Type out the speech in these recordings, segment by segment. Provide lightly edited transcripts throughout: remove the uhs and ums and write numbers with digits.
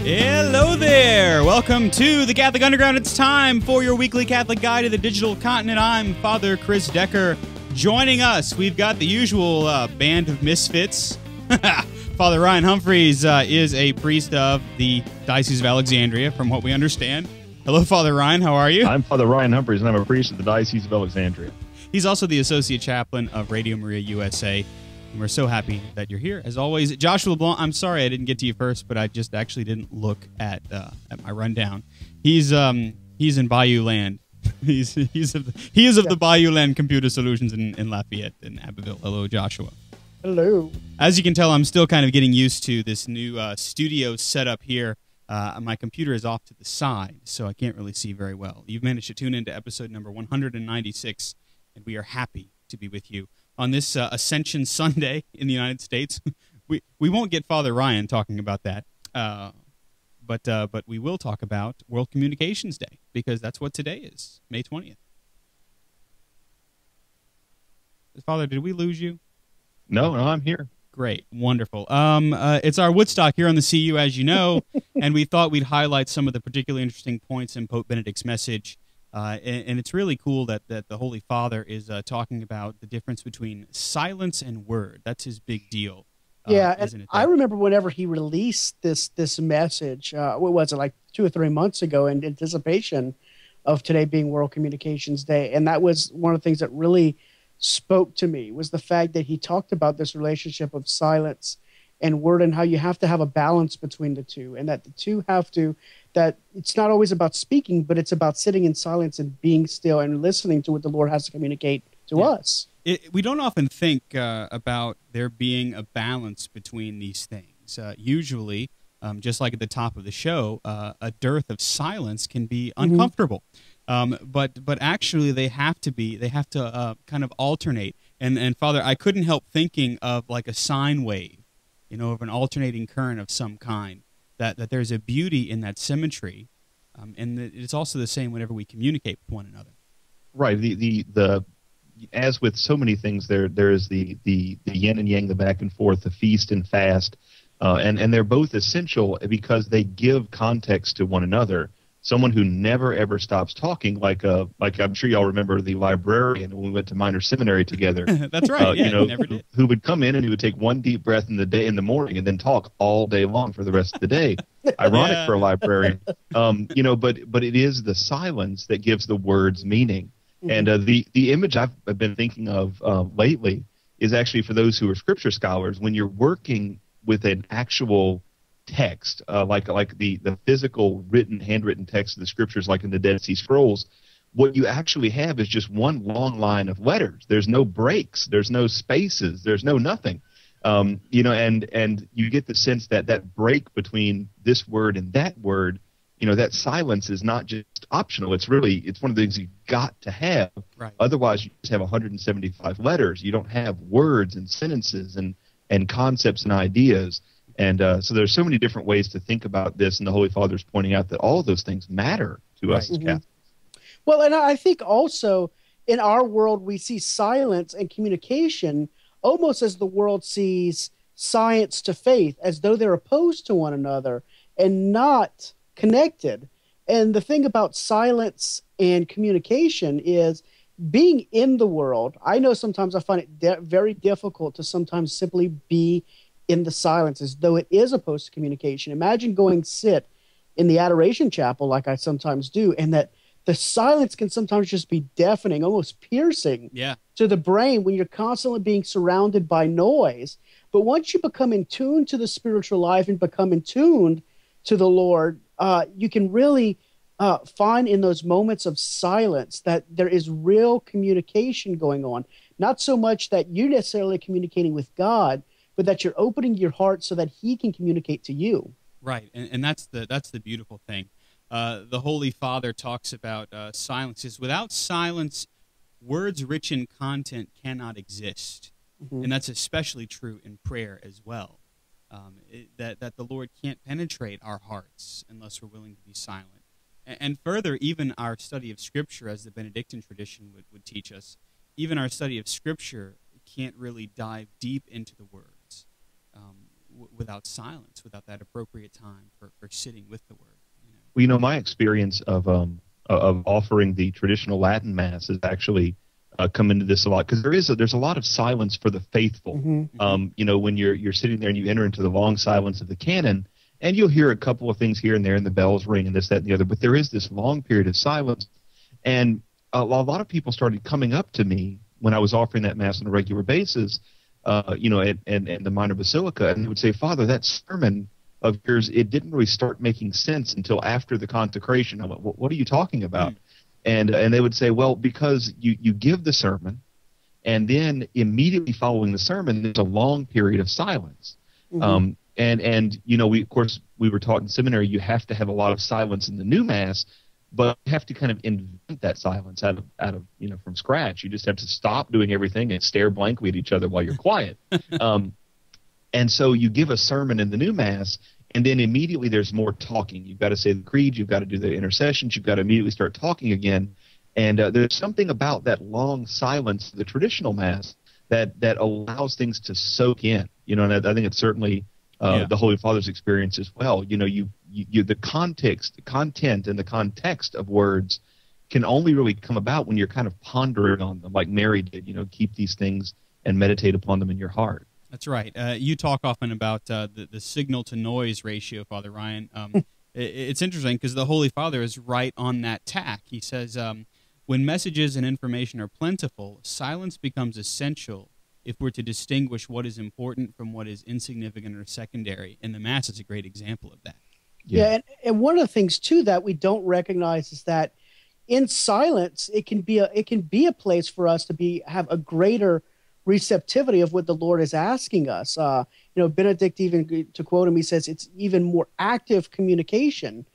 Hello there! Welcome to the Catholic Underground. It's time for your weekly Catholic guide to the digital continent. I'm Father Chris Decker. Joining us, we've got the usual band of misfits. Father Ryan Humphreys is a priest of the Diocese of Alexandria, from what we understand. Hello, Father Ryan. How are you? I'm Father Ryan Humphreys, and I'm a priest of the Diocese of Alexandria. He's also the Associate Chaplain of Radio Maria USA. And we're so happy that you're here. As always, Joshua LeBlanc, I'm sorry I didn't get to you first, but I just actually didn't look at my rundown. He's in Bayou Land. He is of the Bayou Land Computer Solutions in Lafayette and Abbeville. Hello, Joshua. Hello. As you can tell, I'm still kind of getting used to this new studio setup here. My computer is off to the side, so I can't really see very well. You've managed to tune into episode number 196, and we are happy to be with you on this Ascension Sunday in the United States. We won't get Father Ryan talking about that, but we will talk about World Communications Day, because that's what today is, May 20th. Father, did we lose you? No, I'm here. Great, wonderful. It's our Woodstock here on the CU, as you know, and we thought we'd highlight some of the particularly interesting points in Pope Benedict's message. And it's really cool that the Holy Father is talking about the difference between silence and word. That's his big deal. Yeah, isn't it? I remember whenever he released this message, what was it, like 2 or 3 months ago, in anticipation of today being World Communications Day. And that was one of the things that really spoke to me, was the fact that he talked about this relationship of silence and word, and how you have to have a balance between the two, and that the two have to, that it's not always about speaking, but it's about sitting in silence and being still and listening to what the Lord has to communicate to us. We don't often think about there being a balance between these things. Usually, just like at the top of the show, a dearth of silence can be uncomfortable. But actually they have to kind of alternate. And Father, I couldn't help thinking of like a sine wave, of an alternating current of some kind, that there's a beauty in that symmetry, and it's also the same whenever we communicate with one another. Right. The as with so many things, there is the yin and yang, the back and forth, the feast and fast, and they're both essential because they give context to one another. Someone who never ever stops talking, like I'm sure y'all remember the librarian when we went to minor seminary together. That's right. Never did. Who would come in and he would take one deep breath in the morning and then talk all day long for the rest of the day. Ironic for a librarian, but it is the silence that gives the words meaning. And the image I've been thinking of lately is actually for those who are scripture scholars. When you're working with an actual text, like the physical handwritten text of the scriptures, like in the Dead Sea Scrolls, what you actually have is just one long line of letters. There's no breaks, there's no spaces, there's no nothing. And you get the sense that break between this word and that word, that silence is not just optional. It's one of the things you've got to have. Right. Otherwise, you just have 175 letters. You don't have words and sentences and concepts and ideas. And so there's so many different ways to think about this, and the Holy Father's pointing out that all of those things matter to us as Catholics. Well, and I think also in our world we see silence and communication almost as the world sees science to faith, as though they're opposed to one another and not connected. And the thing about silence and communication is being in the world. I know sometimes I find it very difficult to sometimes simply be in the silence, as though it is opposed to communication. Imagine going sit in the adoration chapel like I sometimes do, and that the silence can sometimes just be deafening, almost piercing to the brain when you're constantly being surrounded by noise. But once you become in tune to the spiritual life and become in tune to the Lord, you can really find in those moments of silence that there is real communication going on. Not so much that you're necessarily communicating with God, but that you're opening your heart so that he can communicate to you. Right, and that's the beautiful thing. the Holy Father talks about silence. He says, without silence, words rich in content cannot exist. And that's especially true in prayer as well. That the Lord can't penetrate our hearts unless we're willing to be silent. And further, even our study of Scripture, as the Benedictine tradition would teach us, even our study of Scripture can't really dive deep into the words without silence, without that appropriate time for sitting with the Word. Well, my experience of offering the traditional Latin Mass has actually come into this a lot, because there's a lot of silence for the faithful. When you're sitting there and you enter into the long silence of the canon, and you'll hear a couple of things here and there, and the bells ring and this, that, and the other, but there is this long period of silence. And a lot of people started coming up to me when I was offering that Mass on a regular basis, at the Minor Basilica, and they would say, "Father, that sermon of yours, it didn't really start making sense until after the consecration." I went, "What are you talking about?" And they would say, "Well, because you give the sermon, and then immediately following the sermon, there's a long period of silence." We were taught in seminary, you have to have a lot of silence in the new Mass, but you have to kind of invent that silence out of from scratch. You just have to stop doing everything and stare blankly at each other while you're quiet. And so you give a sermon in the new Mass, and then immediately there's more talking. You've got to say the creed, you've got to do the intercessions, you've got to immediately start talking again. And there's something about that long silence, the traditional Mass, that allows things to soak in. And I think it's certainly the Holy Father's experience as well. The context, the content, and the context of words can only really come about when you're kind of pondering on them, like Mary did. Keep these things and meditate upon them in your heart. That's right. You talk often about the signal to noise ratio, Father Ryan. It's interesting because the Holy Father is right on that tack. He says, when messages and information are plentiful, silence becomes essential if we're to distinguish what is important from what is insignificant or secondary. And the Mass is a great example of that. Yeah, and one of the things, too, that we don't recognize is that in silence, it can be a place for us to have a greater receptivity of what the Lord is asking us. Benedict, even to quote him, he says it's even more active communication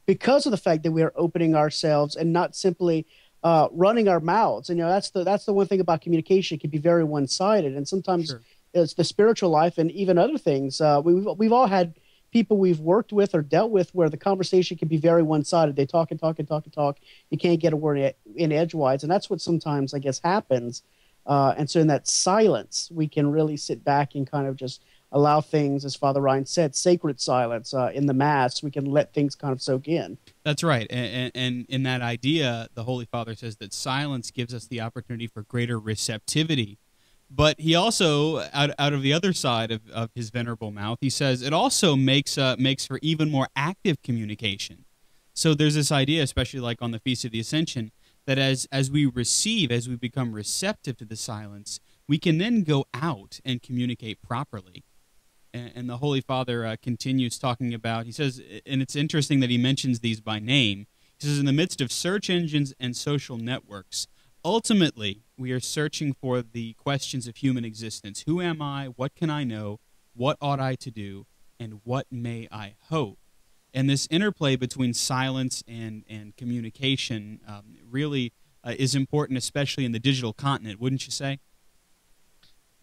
because of the fact that we are opening ourselves and not simply running our mouths. And that's the one thing about communication. It can be very one-sided, and sometimes it's the spiritual life and even other things. We've all had people we've worked with or dealt with where the conversation can be very one-sided. They talk and talk and talk and talk. You can't get a word in edgewise, and that's what sometimes, I guess, happens. And so in that silence, we can really sit back and kind of just allow things, as Father Ryan said, sacred silence in the Mass. We can let things kind of soak in. That's right. And in that idea, the Holy Father says that silence gives us the opportunity for greater receptivity. But he also, out of the other side of his venerable mouth, he says it also makes for even more active communication. So there's this idea, especially like on the Feast of the Ascension, that as we receive, as we become receptive to the silence, we can then go out and communicate properly. And the Holy Father continues talking about, he says, and it's interesting that he mentions these by name. He says, in the midst of search engines and social networks, ultimately, we are searching for the questions of human existence. Who am I? What can I know? What ought I to do? And what may I hope? And this interplay between silence and communication really is important, especially in the digital continent, wouldn't you say?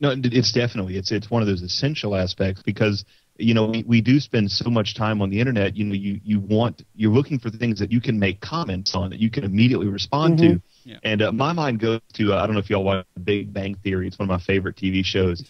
No, it's definitely it's one of those essential aspects, because we do spend so much time on the internet. You're looking for things that you can make comments on, that you can immediately respond to. Yeah. And my mind goes to I don't know if y'all watch Big Bang Theory. It's one of my favorite TV shows.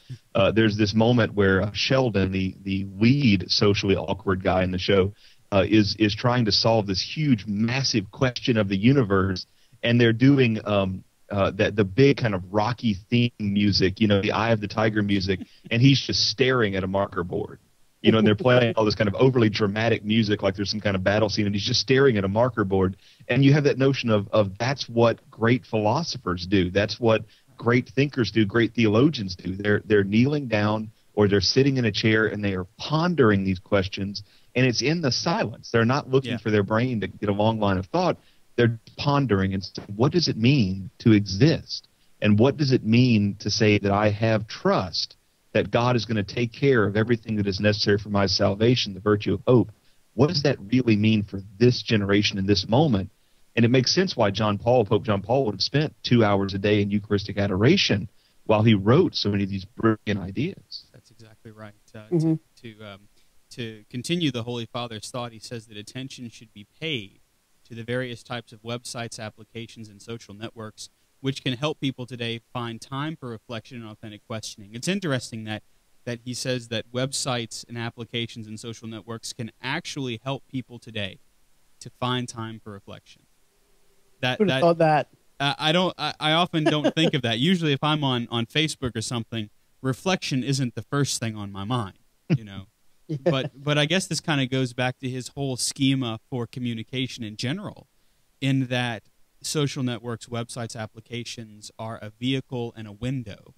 There's this moment where Sheldon, the lead socially awkward guy in the show, is trying to solve this huge, massive question of the universe, and they're doing the big kind of Rocky theme music, the Eye of the Tiger music, and he's just staring at a marker board. And they're playing all this kind of overly dramatic music like there's some kind of battle scene, and he's just staring at a marker board. And you have that notion of that's what great philosophers do. That's what great thinkers do, great theologians do. They're kneeling down or they're sitting in a chair and they are pondering these questions, and it's in the silence. They're not looking for their brain to get a long line of thought. They're pondering and saying, what does it mean to exist? And what does it mean to say that I have trust that God is going to take care of everything that is necessary for my salvation, the virtue of hope? what does that really mean for this generation in this moment? And it makes sense why Pope John Paul would have spent 2 hours a day in Eucharistic adoration while he wrote so many of these brilliant ideas. That's exactly right. To continue the Holy Father's thought, he says that attention should be paid to the various types of websites, applications, and social networks which can help people today find time for reflection and authentic questioning. It's interesting that he says that websites and applications and social networks can actually help people today to find time for reflection. Who'd have thought that? I often don't think of that. Usually if I'm on Facebook or something, reflection isn't the first thing on my mind, you know. Yeah. But I guess this kind of goes back to his whole schema for communication in general, in that social networks, websites, applications are a vehicle and a window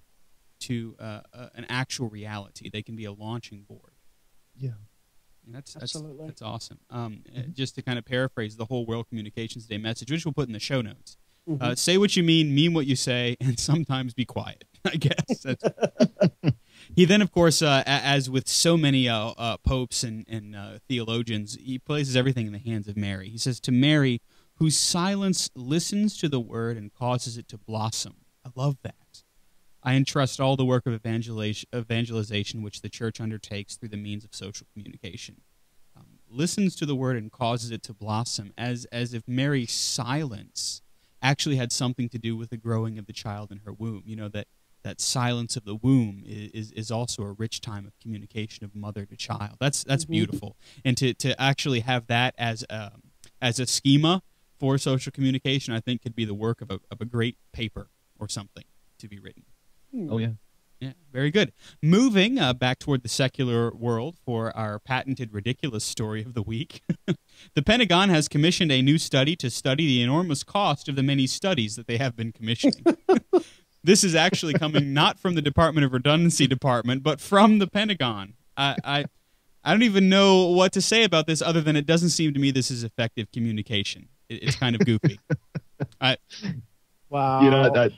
to an actual reality. They can be a launching board. Yeah. And that's awesome. Just to kind of paraphrase the whole World Communications Day message, which we'll put in the show notes. Say what you mean what you say, and sometimes be quiet, I guess. He then, of course, as with so many popes and theologians, he places everything in the hands of Mary. He says, to Mary, whose silence listens to the word and causes it to blossom. I love that. I entrust all the work of evangelization which the Church undertakes through the means of social communication. Listens to the word and causes it to blossom, as if Mary's silence actually had something to do with the growing of the child in her womb. You know, that silence of the womb is also a rich time of communication of mother to child. That's beautiful. And to actually have that as a schema for social communication, I think could be the work of a great paper or something to be written. Oh, yeah. Yeah, very good. Moving back toward the secular world for our patented ridiculous story of the week. The Pentagon has commissioned a new study to study the enormous cost of the many studies that they have been commissioning. This is actually coming not from the Department of Redundancy Department, but from the Pentagon. I don't even know what to say about this other than it doesn't seem to me this is effective communication. It's kind of goofy. Wow. You know,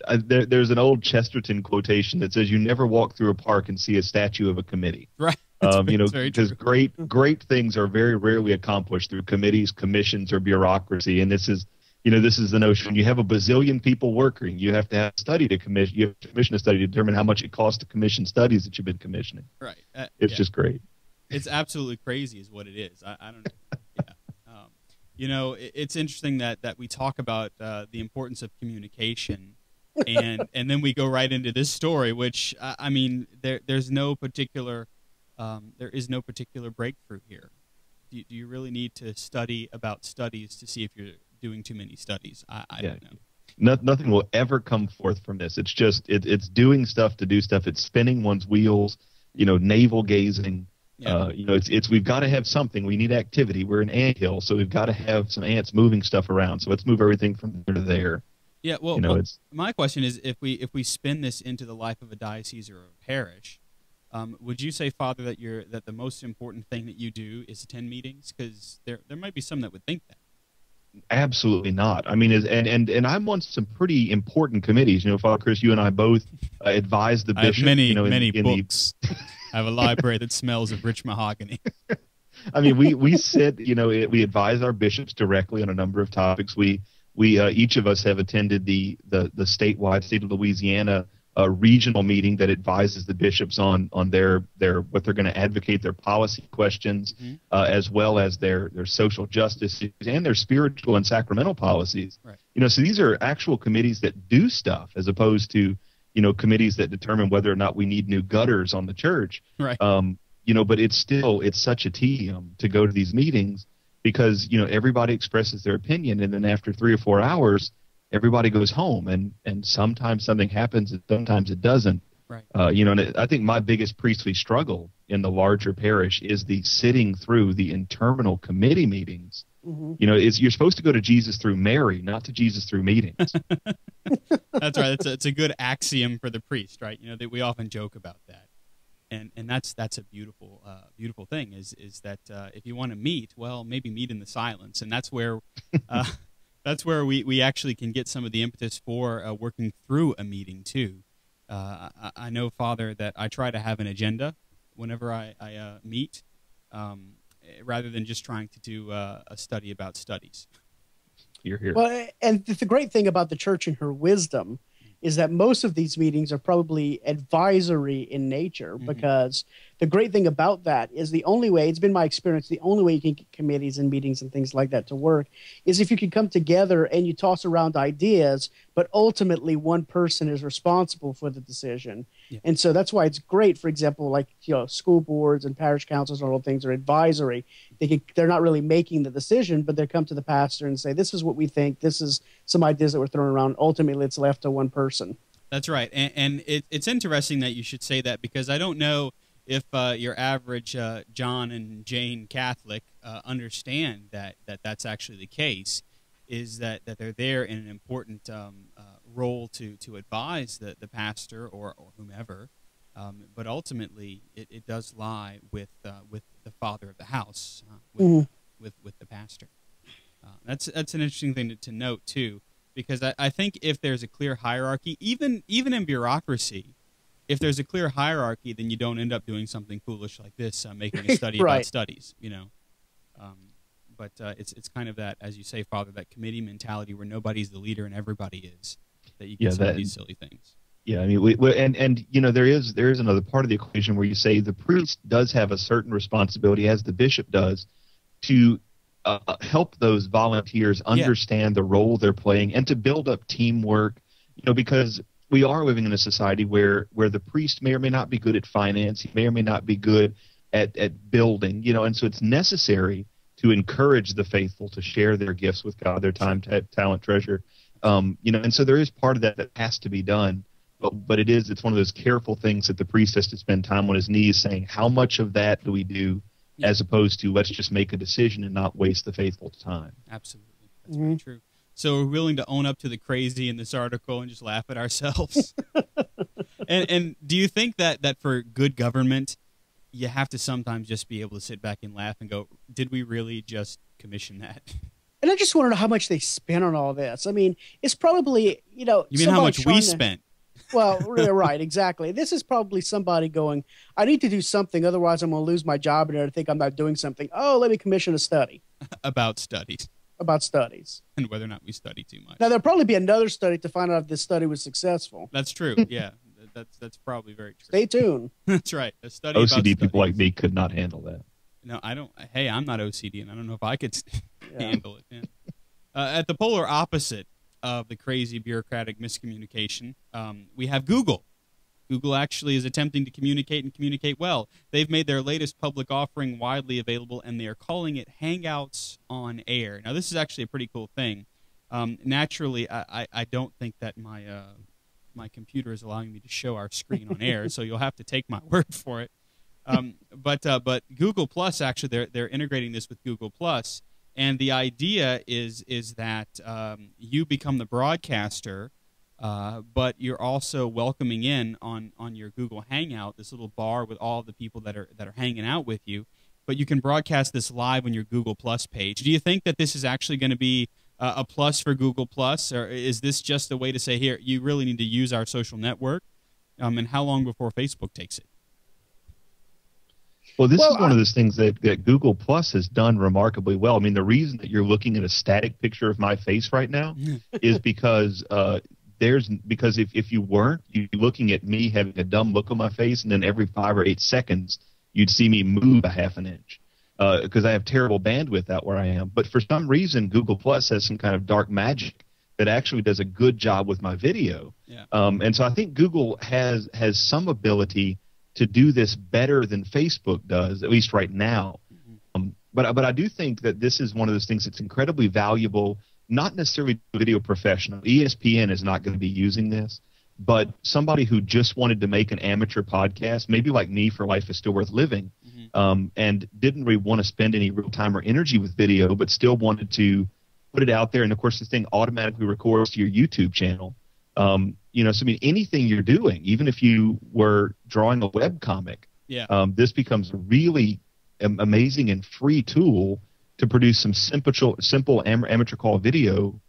there's an old Chesterton quotation that says, "You never walk through a park and see a statue of a committee." Right. You know, because great things are very rarely accomplished through committees, commissions, or bureaucracy. And this is the notion. You have a bazillion people working. You have to have a study to commission. You have to commission a study to determine how much it costs to commission studies that you've been commissioning. Right. It's just great. It's absolutely crazy, is what it is. I don't know. Yeah. You know, it's interesting that we talk about the importance of communication, and then we go right into this story, which I mean, there is no particular breakthrough here. Do you really need to study about studies to see if you're doing too many studies? I don't know. Nothing will ever come forth from this. It's just it's doing stuff to do stuff. It's spinning one's wheels. You know, navel gazing. Yeah. You know, it's we've got to have something. We need activity. We're an anthill, so we've got to have some ants moving stuff around. So let's move everything from there to there. Yeah. Well, you know, my question is, if we spin this into the life of a diocese or a parish, would you say, Father, that the most important thing that you do is attend meetings? Because there might be some that would think that. Absolutely not. I mean, and I'm on some pretty important committees. You know, Father Chris, you and I both advise the bishop. I have many in books. I have a library that smells of rich mahogany. I mean, we sit. You know, we advise our bishops directly on a number of topics. We each of us have attended the statewide state of Louisiana regional meeting that advises the bishops on their what they're going to advocate, their policy questions, as well as their social justice and their spiritual and sacramental policies. Right. You know, so these are actual committees that do stuff, as opposed to, you know, committees that determine whether or not we need new gutters on the church. Right. You know, but it's such a tedium to go to these meetings because, you know, everybody expresses their opinion, and then after 3 or 4 hours, everybody goes home, and sometimes something happens and sometimes it doesn't. Right. You know, and I think my biggest priestly struggle in the larger parish is the sitting through the interminable committee meetings. You know, you're supposed to go to Jesus through Mary, not to Jesus through meetings. That's right. It's a good axiom for the priest, right? You know, that we often joke about that, and that's a beautiful thing. Is that if you want to meet, well, maybe meet in the silence, and that's where we actually can get some of the impetus for working through a meeting too. I know, Father, that I try to have an agenda whenever I meet. rather than just trying to do a study about studies. You're here. Well, and the great thing about the church and her wisdom is that most of these meetings are probably advisory in nature, because the great thing about that is the only way, it's been my experience, the only way you can get committees and meetings and things like that to work is if you can come together and you toss around ideas, but ultimately one person is responsible for the decision. Yeah. And so that's why it's great, for example, like, school boards and parish councils and all things are advisory. They're not really making the decision, but they come to the pastor and say, this is what we think, this is some ideas that we're throwing around. Ultimately, it's left to one person. That's right. And it's interesting that you should say that, because I don't know if your average John and Jane Catholic understand that's actually the case, is that they're there in an important role to advise the pastor or whomever, but ultimately it does lie with the father of the house, with the pastor. That's an interesting thing to note too, because I think if there's a clear hierarchy, even in bureaucracy, if there's a clear hierarchy, then you don't end up doing something foolish like this, making a study right. about studies, But it's kind of that, as you say, Father, that committee mentality where nobody's the leader and everybody is, that you can say these silly things. Yeah, I mean, and there is another part of the equation where you say the priest does have a certain responsibility, as the bishop does, to help those volunteers understand the role they're playing and to build up teamwork, because we are living in a society where the priest may or may not be good at finance, he may or may not be good at building, and so it's necessary to encourage the faithful to share their gifts with God, their time, talent, treasure, and so there is part of that has to be done, but it's one of those careful things that the priest has to spend time on his knees saying, how much of that do we do, as opposed to let's just make a decision and not waste the faithful's time. Absolutely. That's very true. So we're willing to own up to the crazy in this article and just laugh at ourselves. and do you think that for good government, you have to sometimes just be able to sit back and laugh and go, did we really just commission that? And I just want to know how much they spent on all this. I mean, it's probably, You mean how much we spent? Well, right, exactly. This is probably somebody going, I need to do something, otherwise I'm going to lose my job and I think I'm not doing something. Oh, let me commission a study. About studies. About studies. And whether or not we study too much. Now, there'll probably be another study to find out if this study was successful. That's true, yeah. That's probably very true. Stay tuned. That's right. A study OCD about people like me could not handle that. No, I don't. Hey, I'm not OCD, and I don't know if I could handle it. Yeah. At the polar opposite of the crazy bureaucratic miscommunication, we have Google. Google actually is attempting to communicate and communicate well. They've made their latest public offering widely available, and they are calling it Hangouts on Air. Now, this is actually a pretty cool thing. Naturally, I don't think that my computer is allowing me to show our screen on air, so you'll have to take my word for it. But Google Plus, actually, they're integrating this with Google Plus, and the idea is that you become the broadcaster, but you're also welcoming in on your Google Hangout this little bar with all the people that are hanging out with you. But you can broadcast this live on your Google Plus page. Do you think that this is actually going to be a plus for Google Plus, or is this just a way to say, here, you really need to use our social network? And how long before Facebook takes it? Well, this is one of those things that Google Plus has done remarkably well. I mean, the reason that you're looking at a static picture of my face right now is because if you weren't, you'd be looking at me having a dumb look on my face, and then every 5 or 8 seconds, you'd see me move a half an inch because I have terrible bandwidth out where I am. But for some reason, Google Plus has some kind of dark magic that actually does a good job with my video. Yeah. And so I think Google has some ability to do this better than Facebook does, at least right now. But I do think that this is one of those things that's incredibly valuable, not necessarily to a video professional. ESPN is not going to be using this, but somebody who just wanted to make an amateur podcast, maybe like me for Life is Still Worth Living, and didn't really want to spend any real time or energy with video, but still wanted to put it out there. And, of course, this thing automatically records to your YouTube channel. So, I mean, anything you're doing, even if you were drawing a web comic, this becomes a really amazing and free tool to produce some simple amateur call video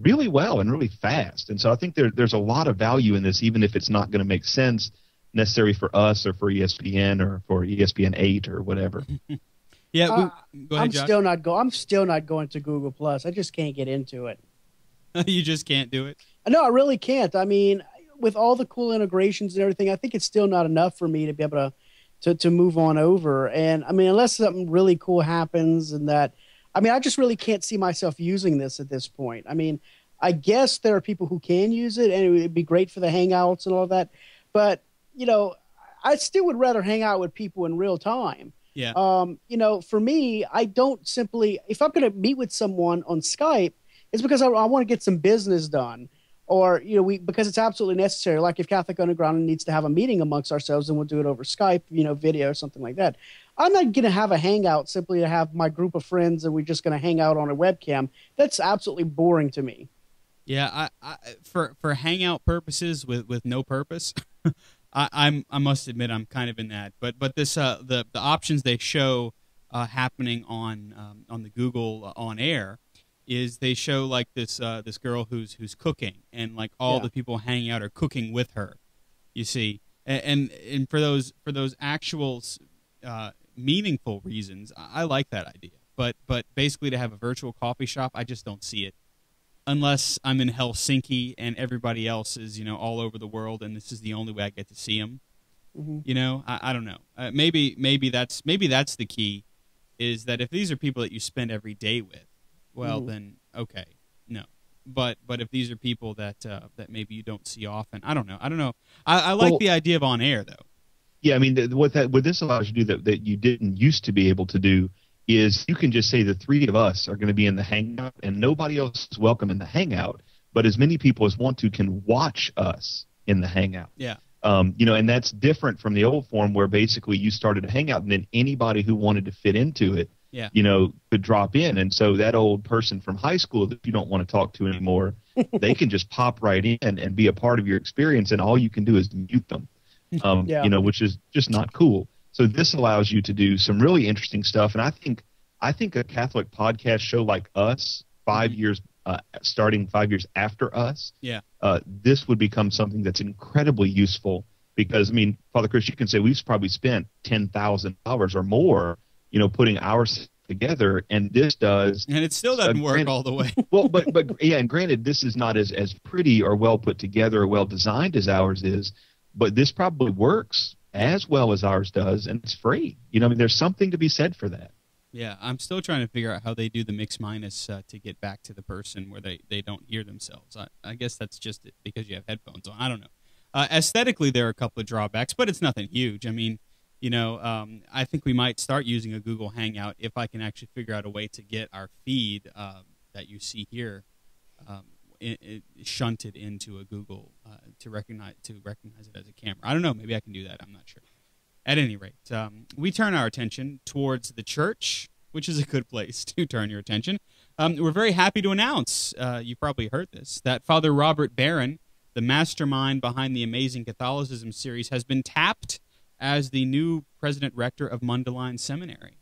really well and really fast. And so I think there's a lot of value in this, even if it's not going to make sense necessarily for us or for ESPN or for ESPN 8 or whatever. Yeah, go ahead, Josh. I'm still not going to Google Plus. I just can't get into it. You just can't do it? No, I really can't. I mean, with all the cool integrations and everything, I think it's still not enough for me to be able to move on over. And I mean, unless something really cool happens and that, I mean, I just really can't see myself using this at this point. I mean, I guess there are people who can use it and it would be great for the Hangouts and all of that. But, you know, I still would rather hang out with people in real time. Yeah. You know, for me, I don't simply, if I'm going to meet with someone on Skype, it's because I want to get some business done. Or, you know, because it's absolutely necessary. Like if Catholic Underground needs to have a meeting amongst ourselves, then we'll do it over Skype, you know, video or something like that. I'm not going to have a hangout simply to have my group of friends and we're just going to hang out on a webcam. That's absolutely boring to me. Yeah, for hangout purposes with no purpose, I must admit I'm kind of in that. But this the options they show happening on the Google on air is they show like this girl who's cooking and like all the people hanging out are cooking with her, you see, and for those actual meaningful reasons, I like that idea. But basically to have a virtual coffee shop, I just don't see it. Unless I'm in Helsinki and everybody else is, you know, all over the world, and this is the only way I get to see them. Mm-hmm. You know, I don't know. Maybe that's the key, is that if these are people that you spend every day with, well, then okay, no. But if these are people that maybe you don't see often, I don't know. I like the idea of on air though. Yeah, I mean, what this allows you to do that you didn't used to be able to do is you can just say the three of us are going to be in the Hangout and nobody else is welcome in the Hangout, but as many people as want to can watch us in the Hangout. Yeah. You know, and that's different from the old form where basically you started a Hangout and then anybody who wanted to fit into it, you know, could drop in. And so that old person from high school that you don't want to talk to anymore, they can just pop right in and be a part of your experience, and all you can do is mute them, you know, which is just not cool. So this allows you to do some really interesting stuff, and I think a Catholic podcast show like us, 5 years, starting 5 years after us, this would become something that's incredibly useful. Because I mean, Father Chris, you can say we've probably spent $10,000 or more, you know, putting ours together, and this does, and it still doesn't work all the way. Well, but yeah, and granted, this is not as pretty or well put together or well designed as ours is, but this probably works as well as ours does, and it's free. You know, I mean, there's something to be said for that. Yeah, I'm still trying to figure out how they do the mix minus to get back to the person where they don't hear themselves. I guess that's just because you have headphones on. I don't know. Aesthetically, there are a couple of drawbacks, but it's nothing huge. I mean, you know, I think we might start using a Google Hangout if I can actually figure out a way to get our feed that you see here shunted into a Google to recognize it as a camera. I don't know. Maybe I can do that. I'm not sure. At any rate, we turn our attention towards the church, which is a good place to turn your attention. We're very happy to announce, you probably heard this, that Father Robert Barron, the mastermind behind the Amazing Catholicism series, has been tapped as the new president rector of Mundelein Seminary.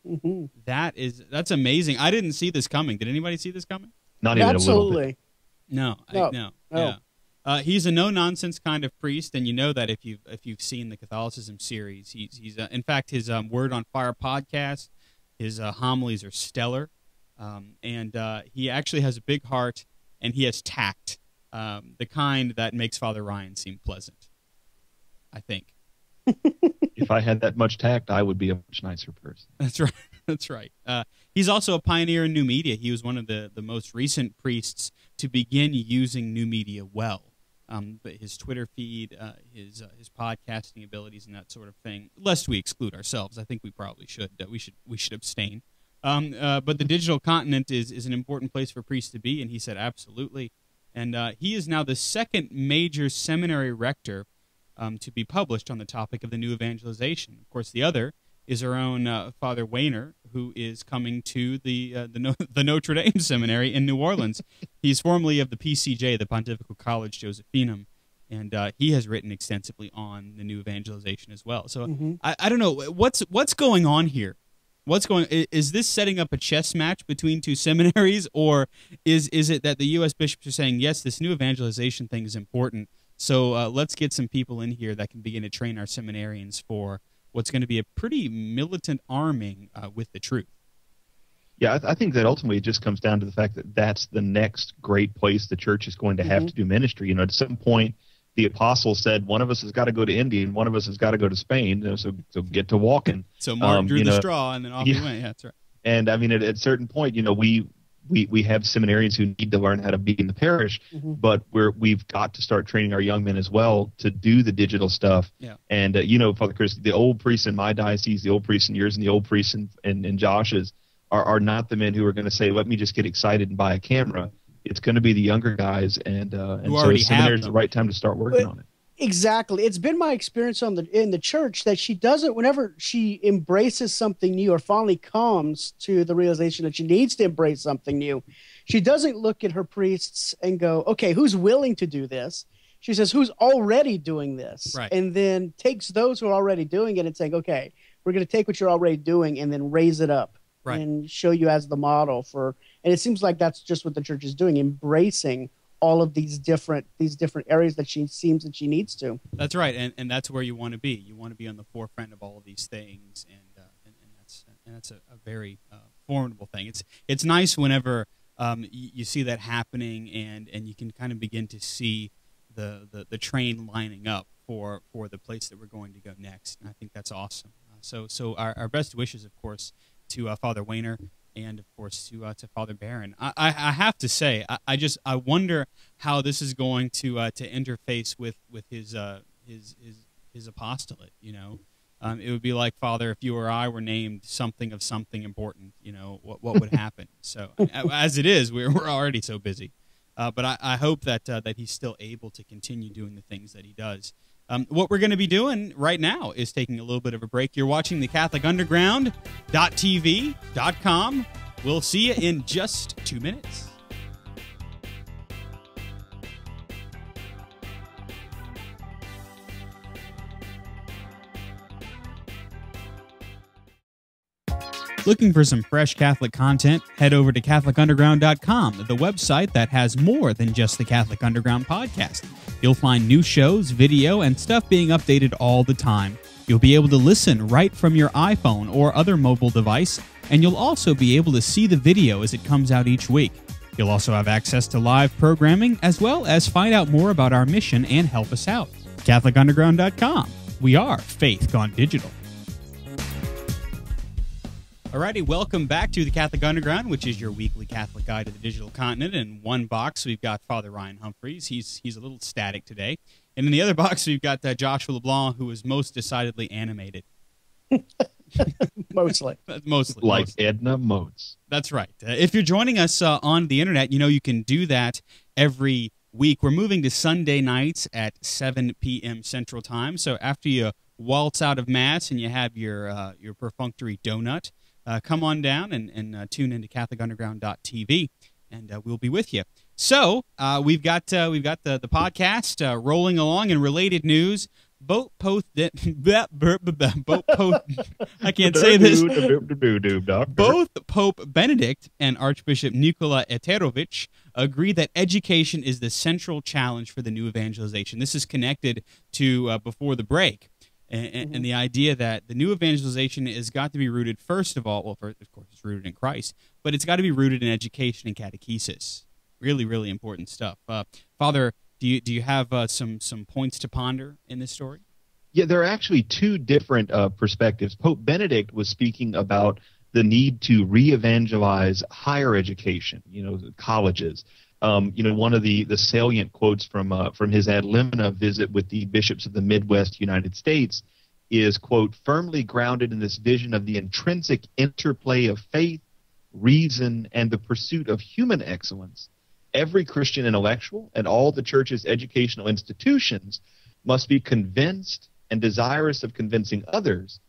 Mm-hmm. That's amazing. I didn't see this coming. Did anybody see this coming? Not even a little bit. No. Yeah. He's a no-nonsense kind of priest, and you know that if you've seen the Catholicism series. He's in fact, his Word on Fire podcast, his homilies are stellar, and he actually has a big heart, and he has tact, the kind that makes Father Ryan seem pleasant, I think. If I had that much tact, I would be a much nicer person. That's right. That's right. He's also a pioneer in new media. He was one of the most recent priests to begin using new media well. But his Twitter feed, his podcasting abilities, and that sort of thing. Lest we exclude ourselves, I think we probably should. We should abstain. But the digital continent is an important place for priests to be, and he said absolutely. And he is now the second major seminary rector to be published on the topic of the new evangelization. Of course, the other is our own Father Wayner, who is coming to the Notre Dame Seminary in New Orleans. He's formerly of the PCJ, the Pontifical College Josephinum, and he has written extensively on the new evangelization as well. So I don't know what's going on here. Is this setting up a chess match between two seminaries, or is it that the U.S. bishops are saying, yes, this new evangelization thing is important, so let's get some people in here that can begin to train our seminarians for what's going to be a pretty militant arming with the truth. Yeah, I think that ultimately it just comes down to the fact that that's the next great place the church is going to have to do ministry. You know, at some point, the apostles said, one of us has got to go to India and one of us has got to go to Spain, you know, so get to walking. So Mark drew the straw, and then off he went. Yeah, that's right. And, I mean, at a certain point, you know, we have seminarians who need to learn how to be in the parish, but we've got to start training our young men as well to do the digital stuff. Yeah. And, you know, Father Chris, the old priests in my diocese, the old priests in yours, and the old priests in Josh's are not the men who are going to say, let me just get excited and buy a camera. It's going to be the younger guys, and so seminary is the right time to start working on it. Exactly. It's been my experience in the church that she doesn't, whenever she embraces something new or finally comes to the realization that she needs to embrace something new, she doesn't look at her priests and go, okay, who's willing to do this? She says, who's already doing this? Right. And then takes those who are already doing it and saying, okay, we're going to take what you're already doing and then raise it up. Right. And show you as the model for, and it seems like that's just what the church is doing, embracing all of these different areas that she seems that she needs to. That's right, and that's where you want to be. You want to be on the forefront of all of these things, and that's a very formidable thing. It's nice whenever you see that happening, and you can kind of begin to see the train lining up for the place that we're going to go next. And I think that's awesome. So our best wishes, of course, to Father Wayner, and of course to Father Barron. I have to say, I wonder how this is going to interface with his apostolate. You know, it would be like, Father, if you or I were named something of something important. You know, what would happen? So as it is, we're already so busy. But I hope that he's still able to continue doing the things that he does. What we're going to be doing right now is taking a little bit of a break. You're watching the CatholicUnderground.tv.com. We'll see you in just 2 minutes. Looking for some fresh Catholic content? Head over to CatholicUnderground.com, the website that has more than just the Catholic Underground podcast. You'll find new shows, video, and stuff being updated all the time. You'll be able to listen right from your iPhone or other mobile device, and you'll also be able to see the video as it comes out each week. You'll also have access to live programming, as well as find out more about our mission and help us out. CatholicUnderground.com. We are Faith Gone Digital. Alrighty, welcome back to the Catholic Underground, which is your weekly Catholic guide to the digital continent. In one box, we've got Father Ryan Humphreys. He's a little static today. And in the other box, we've got Joshua LeBlanc, who is most decidedly animated. Mostly. Mostly. Like Edna Motes. That's right. If you're joining us on the internet, you know you can do that every week. We're moving to Sunday nights at 7 p.m. Central Time. So after you waltz out of Mass and you have your perfunctory donut, come on down and tune into CatholicUnderground.tv, and we'll be with you. So we've got the podcast rolling along. In related news, I can't say this. Both Pope Benedict and Archbishop Nikola Eterovich agree that education is the central challenge for the new evangelization. This is connected to before the break. And the idea that the new evangelization has got to be rooted, first of all, of course, it's rooted in Christ, but it's got to be rooted in education and catechesis. Really, really important stuff. Father, do you have some points to ponder in this story? Yeah, there are actually two different perspectives. Pope Benedict was speaking about the need to re-evangelize higher education, colleges. One of the salient quotes from his ad limina visit with the bishops of the Midwest United States is, quote, firmly grounded in this vision of the intrinsic interplay of faith, reason, and the pursuit of human excellence. Every Christian intellectual and all the Church's educational institutions must be convinced and desirous of convincing others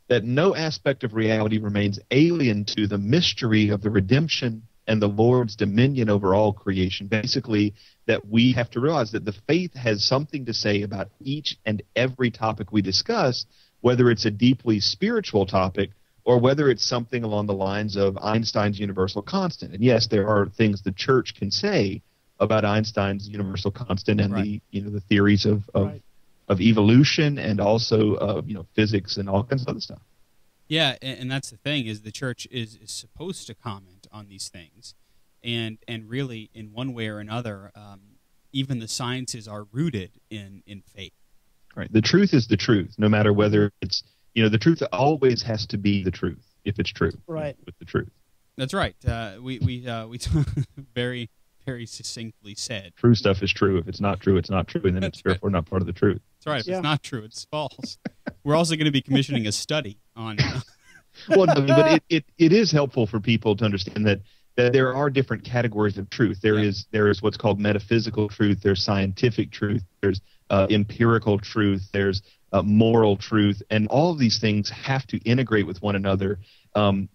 that no aspect of reality remains alien to the mystery of the redemption and the Lord's dominion over all creation. Basically, that we have to realize that the faith has something to say about each and every topic we discuss, whether it's a deeply spiritual topic or whether it's something along the lines of Einstein's universal constant. And yes, there are things the Church can say about Einstein's universal constant and the theories of evolution and also of physics and all kinds of other stuff. Yeah, and that's the thing, is the church is supposed to comment on these things, and really, in one way or another, even the sciences are rooted in faith. Right. The truth is the truth, no matter whether it's the truth always has to be the truth if it's true. Right. With the truth. That's right. We very, very succinctly said. True stuff is true. If it's not true, it's not true, and then it's therefore not part of the truth. That's right. If it's not true, it's false. We're also going to be commissioning a study on. Well, no, but it is helpful for people to understand that there are different categories of truth. There is what's called metaphysical truth. There's scientific truth. There's empirical truth. There's moral truth, and all of these things have to integrate with one another,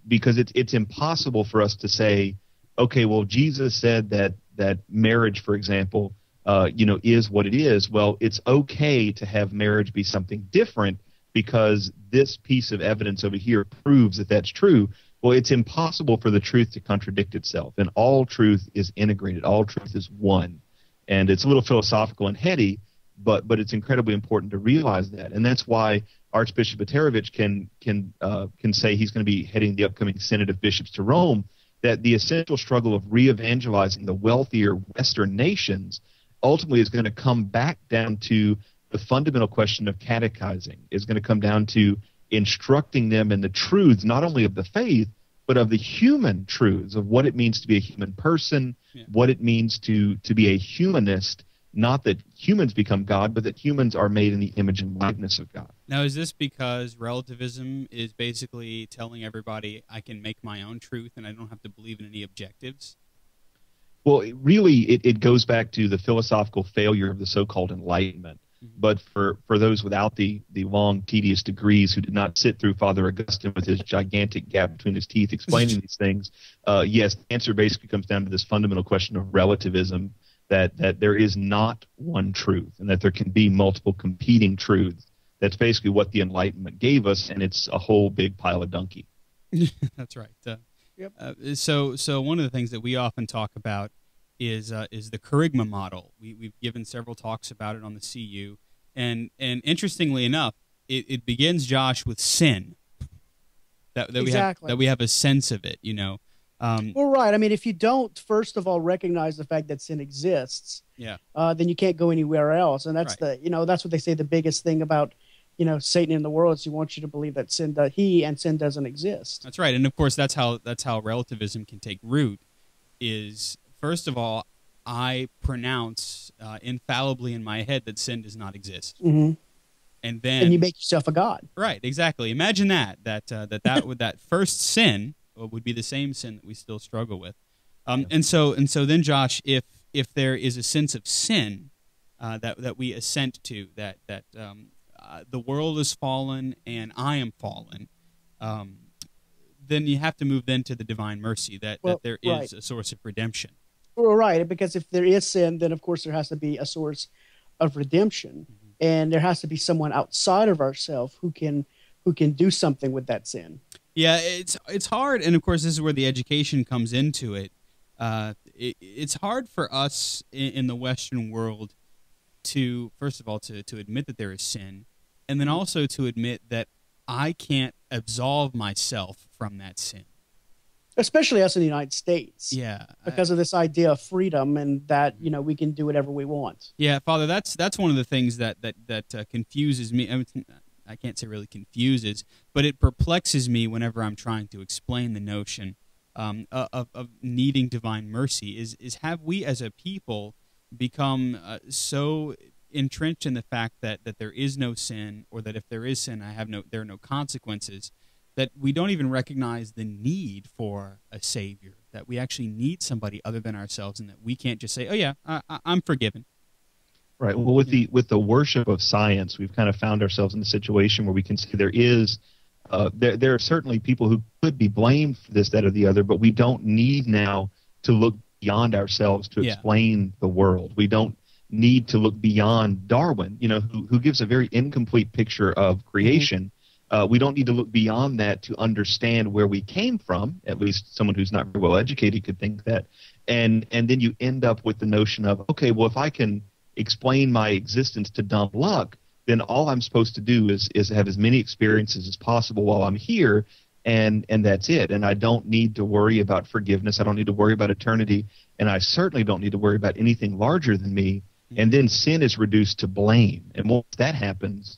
because it's impossible for us to say, okay, well, Jesus said that marriage, for example, is what it is. Well, it's okay to have marriage be something different because this piece of evidence over here proves that that's true. Well, it's impossible for the truth to contradict itself, and all truth is integrated. All truth is one, and it's a little philosophical and heady, but it's incredibly important to realize that, and that's why Archbishop Batarovich can say he's going to be heading the upcoming Synod of Bishops to Rome, that the essential struggle of re-evangelizing the wealthier Western nations ultimately is going to come back down to the fundamental question of catechizing. Is going to come down to instructing them in the truths, not only of the faith, but of the human truths of what it means to be a human person, what it means to be a humanist, not that humans become God, but that humans are made in the image and likeness of God. Now, is this because relativism is basically telling everybody I can make my own truth and I don't have to believe in any objectives? Well, it goes back to the philosophical failure of the so-called Enlightenment. Mm-hmm. But for those without the long, tedious degrees who did not sit through Father Augustine with his gigantic gap between his teeth explaining these things, yes, the answer basically comes down to this fundamental question of relativism, that there is not one truth and that there can be multiple competing truths. That's basically what the Enlightenment gave us, and it's a whole big pile of donkey. That's right. So one of the things that we often talk about is the charisma model. We've given several talks about it on the CU, and interestingly enough, it begins, Josh, with sin. That we have a sense of it, Well, right. I mean, if you don't, first of all, recognize the fact that sin exists, then you can't go anywhere else. And that's right. That's what they say. The biggest thing about, Satan in the world is he wants you to believe that sin doesn't exist. That's right. And of course, that's how relativism can take root. Is first of all, I pronounce infallibly in my head that sin does not exist. Mm-hmm. And then you make yourself a god. Right. Exactly. Imagine that first sin would be the same sin that we still struggle with. And so then, Josh, if there is a sense of sin that we assent to, that the world is fallen and I am fallen, then you have to move then to the divine mercy, that there is a source of redemption. Well, right, because if there is sin, then of course there has to be a source of redemption, and there has to be someone outside of ourselves who can do something with that sin. Yeah, it's hard, and of course this is where the education comes into it. It's hard for us in the Western world to, first of all, to admit that there is sin, and then also to admit that I can't absolve myself from that sin. Especially us in the United States. Yeah. Because of this idea of freedom and that, we can do whatever we want. Yeah, Father, that's one of the things that confuses me. I mean, I can't say really confuses, but it perplexes me whenever I'm trying to explain the notion of needing divine mercy. Is have we as a people become so entrenched in the fact that there is no sin, or that if there is sin, there are no consequences, that we don't even recognize the need for a savior, that we actually need somebody other than ourselves, and that we can't just say, oh yeah, I'm forgiven. Right. Well, with the worship of science, we've kind of found ourselves in a situation where we can say there are certainly people who could be blamed for this, that, or the other, but we don't need now to look beyond ourselves to explain the world. We don't need to look beyond Darwin, who gives a very incomplete picture of creation. We don't need to look beyond that to understand where we came from. At least someone who's not very well educated could think that. And then you end up with the notion of, okay, well, if I can explain my existence to dumb luck, then all I'm supposed to do is have as many experiences as possible while I'm here, and that's it. And I don't need to worry about forgiveness. I don't need to worry about eternity, and I certainly don't need to worry about anything larger than me. And then sin is reduced to blame. And once that happens,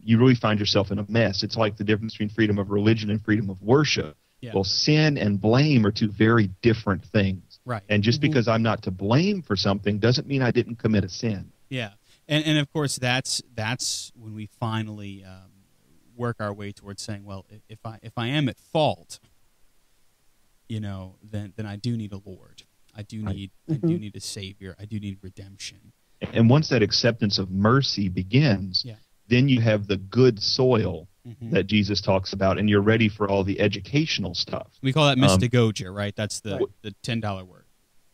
you really find yourself in a mess. It's like the difference between freedom of religion and freedom of worship. Yeah. Well, sin and blame are two very different things. Right. And just because I'm not to blame for something doesn't mean I didn't commit a sin. Yeah. And of course, that's when we finally work our way towards saying, well, if I am at fault, then I do need a Lord. I do need a Savior. I do need redemption. And once that acceptance of mercy begins, then you have the good soil that Jesus talks about, and you're ready for all the educational stuff. We call that mystagogia, right? That's the $10 word.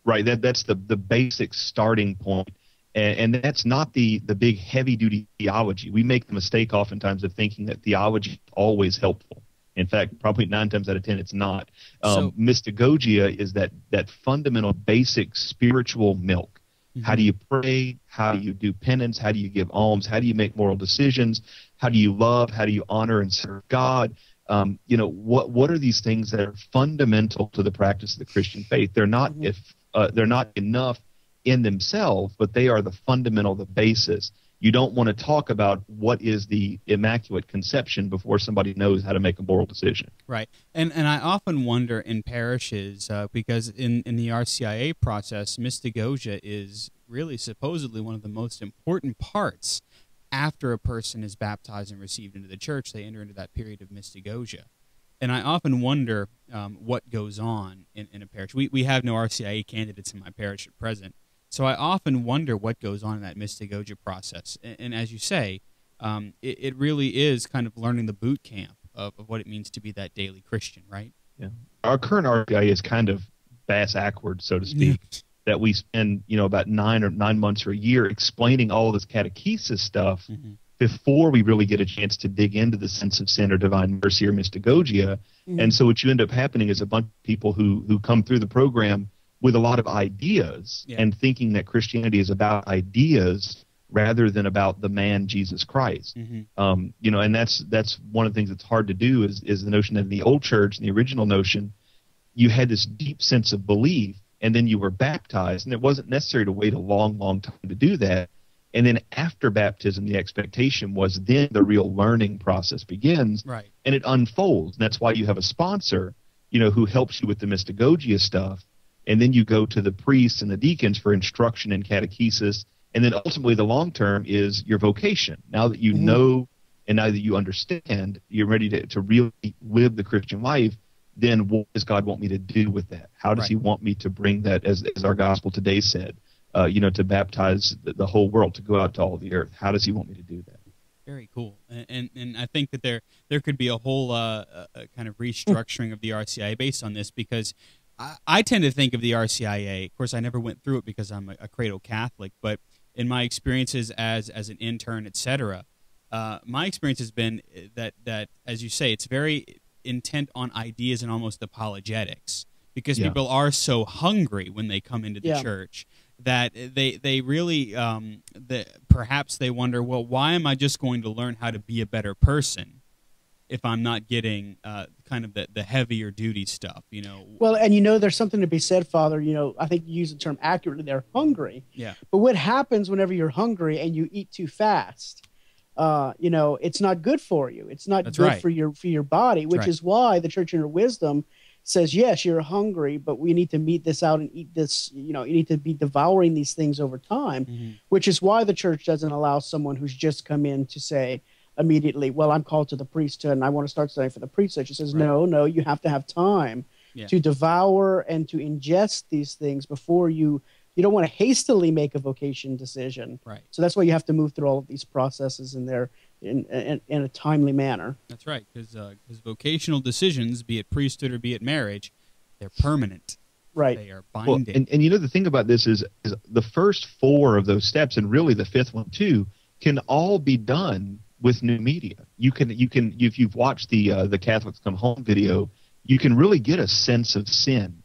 Right. That's the basic starting point. And that's not the big heavy-duty theology. We make the mistake oftentimes of thinking that theology is always helpful. In fact, probably 9 times out of 10, it's not. Mystagogia is that fundamental, basic spiritual milk. How do you pray? How do you do penance? How do you give alms? How do you make moral decisions? How do you love? How do you honor and serve God? What are these things that are fundamental to the practice of the Christian faith? They're not they're not enough in themselves, but they are the fundamental, the basis. You don't want to talk about what is the Immaculate Conception before somebody knows how to make a moral decision. Right. And I often wonder in parishes, because in the RCIA process, mystagogia is really supposedly one of the most important parts. After a person is baptized and received into the church, they enter into that period of mystagogia. And I often wonder what goes on in a parish. We have no RCIA candidates in my parish at present. So I often wonder what goes on in that mystagogia process. And as you say, it really is kind of learning the boot camp of what it means to be that daily Christian, right? Yeah. Our current RCIA is kind of bass-ackward, so to speak, that we spend about 9 months or a year explaining all of this catechesis stuff before we really get a chance to dig into the sense of sin or divine mercy or mystagogia. And so what you end up happening is a bunch of people who come through the program with a lot of ideas and thinking that Christianity is about ideas rather than about the man Jesus Christ. And that's one of the things that's hard to do is the notion that in the old church, in the original notion, you had this deep sense of belief, and then you were baptized, and it wasn't necessary to wait a long, long time to do that. And then after baptism, the expectation was then the real learning process begins, and it unfolds. And that's why you have a sponsor, who helps you with the mystagogia stuff. And then you go to the priests and the deacons for instruction and catechesis. And then ultimately the long term is your vocation. Now that you know and now that you understand, you're ready to really live the Christian life, then what does God want me to do with that? How does he want me to bring that, as our gospel today said, to baptize the whole world, to go out to all the earth? How does he want me to do that? Very cool. And I think that there could be a whole kind of restructuring of the RCIA based on this, because I tend to think of the RCIA, of course I never went through it because I'm a cradle Catholic, but in my experiences as an intern, etc., my experience has been that, as you say, it's very intent on ideas and almost apologetics, because people are so hungry when they come into the church that they really, perhaps they wonder, well, why am I just going to learn how to be a better person if I'm not getting kind of the heavier duty stuff, Well, and there's something to be said, Father. I think you use the term accurately. They're hungry. Yeah. But what happens whenever you're hungry and you eat too fast? It's not good for you. It's not good for your body, which is why the Church in her wisdom says, yes, you're hungry, but we need to meet this out and eat this. You need to be devouring these things over time, which is why the Church doesn't allow someone who's just come in to say immediately, well, I'm called to the priesthood and I want to start studying for the priesthood. She says, no, you have to have time to devour and to ingest these things before you don't want to hastily make a vocation decision. Right. So that's why you have to move through all of these processes in a timely manner. That's right, because vocational decisions, be it priesthood or be it marriage, they're permanent. Right. They are binding. Well, and the thing about this is the first 4 of those steps, and really the 5th one too, can all be done with new media. You can if you've watched the Catholics Come Home video, you can really get a sense of sin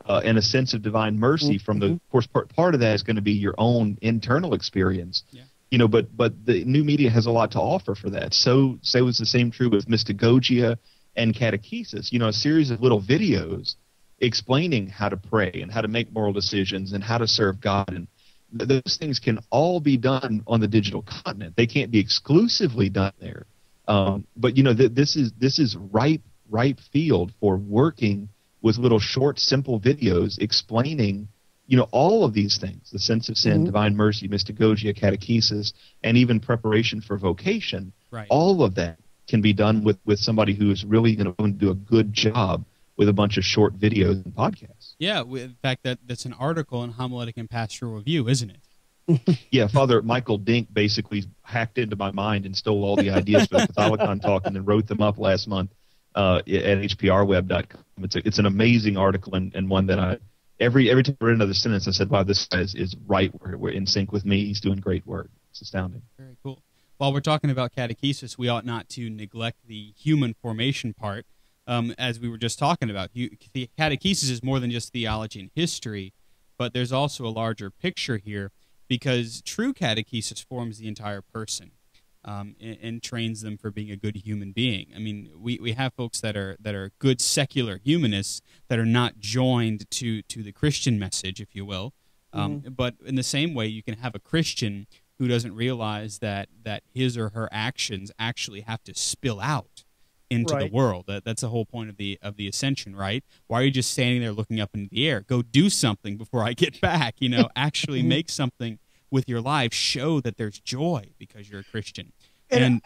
and a sense of divine mercy from the, of course, part of that is going to be your own internal experience. but the new media has a lot to offer for that. So say was the same true with mystagogia and catechesis. A series of little videos explaining how to pray and how to make moral decisions and how to serve God, and those things can all be done on the digital continent. They can't be exclusively done there. But this is ripe field for working with little short, simple videos explaining all of these things: the sense of sin, divine mercy, mystagogia, catechesis, and even preparation for vocation. Right. All of that can be done with somebody who is really going to do a good job with a bunch of short videos and podcasts. Yeah, in fact, that's an article in Homiletic and Pastoral Review, isn't it? Yeah, Father Michael Dink basically hacked into my mind and stole all the ideas for the Catholicon talk and then wrote them up last month at hprweb.com. It's an amazing article and one that I every time I read another sentence I said, wow, this guy is right. We're in sync with me. He's doing great work. It's astounding. Very cool. While we're talking about catechesis, we ought not to neglect the human formation part. As we were just talking about, the catechesis is more than just theology and history, but there's also a larger picture here, because true catechesis forms the entire person and trains them for being a good human being. I mean, we have folks that are good secular humanists that are not joined to the Christian message, if you will. But in the same way, you can have a Christian who doesn't realize that his or her actions actually have to spill out into the world. That's the whole point of the ascension, right? Why are you just standing there looking up into the air? Go do something before I get back. Actually make something with your life. Show that there's joy because you're a Christian. And